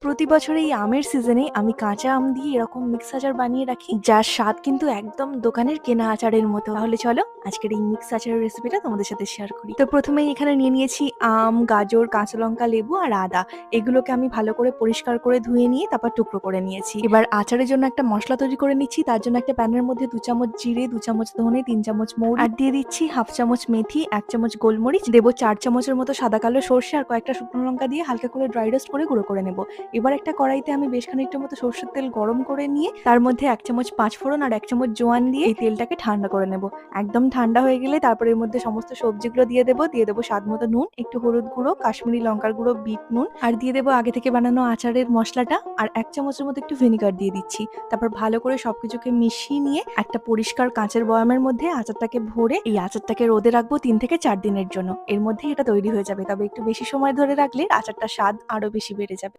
প্রতি বছর এই আমের সিজনে আমি কাঁচা আম দিয়ে এরকম মিক্স আচার বানিয়ে রাখি, যার স্বাদ কিন্তু একদম দোকানের কেনা আচারের মতো। তাহলে চলো আজকের এই মিক্স আচারের রেসিপিটা তোমাদের সাথে শেয়ার করি। তো প্রথমেই এখানে নিয়ে নিয়েছি আম, গাজর, কাঁচা লঙ্কা, লেবু আর আদা। এগুলোকে আমি ভালো করে পরিষ্কার করে ধুয়ে নিয়ে তারপর টুকরো করে নিয়েছি। এবার আচারের জন্য একটা মশলা তৈরি করে নিচ্ছি। তার জন্য একটা প্যানের মধ্যে 2 চামচ জিরে, 2 চামচ ধনে, 3 চামচ মৌরি আর দিয়ে দিচ্ছি হাফ চামচ মেথি, 1 চামচ গোলমরিচ, দেবো 4 চামচের মতো সাদা কালো সর্ষে আর কয়েকটা শুকনো লঙ্কা দিয়ে হালকা করে ড্রাই রোস্ট করে গুঁড়ো করে নেবো। এবার একটা কড়াইতে আমি বেশ খানিকটা মতো সরষের তেল গরম করে নিয়ে তার মধ্যে 1 চামচ পাঁচফোড়ন আর 1 চামচ জোয়ান দিয়ে এই তেলটাকে ঠান্ডা করে নেব। একদম ঠান্ডা হয়ে গেলে তারপরে এর মধ্যে সমস্ত সবজিগুলো দিয়ে দেবো স্বাদ মতো নুন, একটু হলুদ গুঁড়ো, কাশ্মীরি লঙ্কার গুঁড়ো, বিট নুন আর দিয়ে দেবো আগে থেকে বানানো আচারের মশলাটা আর 1 চামচের মতো একটু ভিনেগার দিয়ে দিচ্ছি। তারপর ভালো করে সবকিছুকে মিশিয়ে নিয়ে একটা পরিষ্কার কাঁচের বয়ামের মধ্যে আচারটাকে ভরে এই আচারটাকে রোদে রাখবো 3 থেকে 4 দিনের জন্য। এর মধ্যেই এটা তৈরি হয়ে যাবে, তবে একটু বেশি সময় ধরে রাখলে আচারটার স্বাদ আরো বেশি বেড়ে যাবে।